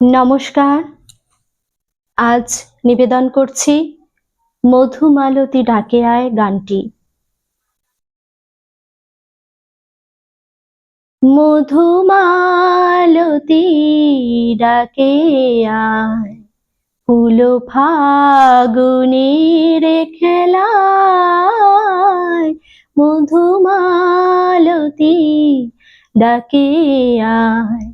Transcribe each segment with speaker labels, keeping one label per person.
Speaker 1: নমস্কার। আজ নিবেদন করছি মধুমালতী ডাকে আয় গানটি। মধুমালতী ডাকে আয়, ফুল ফাগুনের খেলায়। মধুমালতী ডাকে আয়,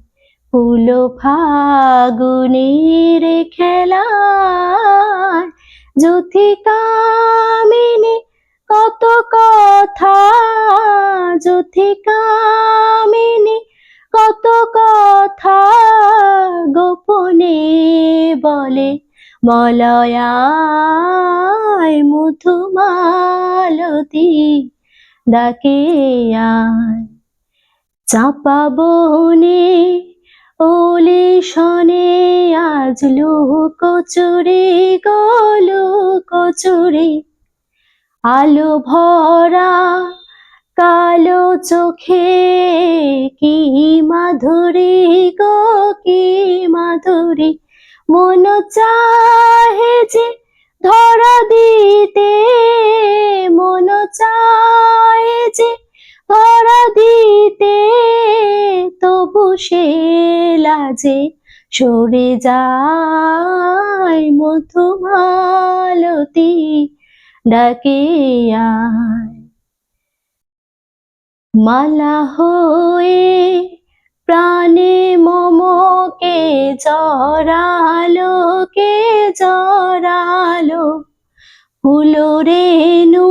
Speaker 1: ফুল ফাগুনের খেলায়। যুথিকামিনী কত কথা, যুথিকামিনী কত কথা গোপনে বলে মলয়ায়। মধুমালতী ডাকে আয়, চাপা বনে ওলে শনে আজ লুকোচুরি গো লুকোচুরি। আলো ভরা কালো চোখে কি মাধুরী গো কি মাধুরী। মন চাহে যে ধরা দিতে, মন চাহে যে ধরা দিতে, তবু সে লাজে সরে যায়। মধুমালতী ডাকে আয়, মালা হয়ে প্রাণে মমকে জড়ালো, কে জড়ালো। ফুল রেণু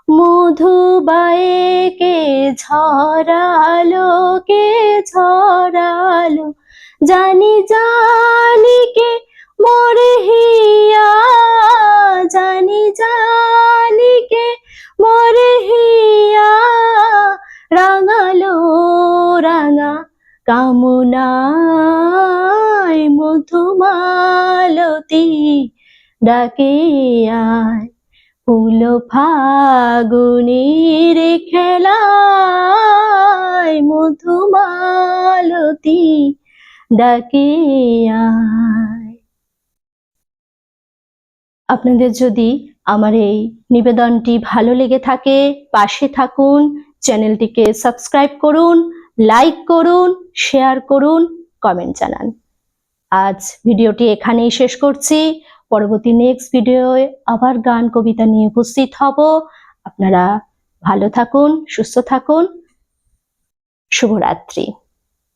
Speaker 1: মধুবায়ে কে ঝরালো, কে ঝরালো। জানি জানি কে মোরে হিয়া, জানি জানি কে মোরে হিয়া। রাঙালো রাঙা কামনায়, মধুমালতী ডাকে আয়, ফুল ফাগুনের খেলায়। মধুমালতী ডাকে আয়। আপনাদের যদি আমার এই নিবেদনটি ভালো লেগে থাকে, পাশে থাকুন, চ্যানেলটিকে সাবস্ক্রাইব করুন, লাইক করুন, শেয়ার করুন, কমেন্ট জানান। আজ ভিডিওটি এখানেই শেষ করছি। পরবর্তী নেক্সট ভিডিওয়ে আবার গান কবিতা নিয়ে উপস্থিত হব। আপনারা ভালো থাকুন, সুস্থ থাকুন। শুভরাত্রি।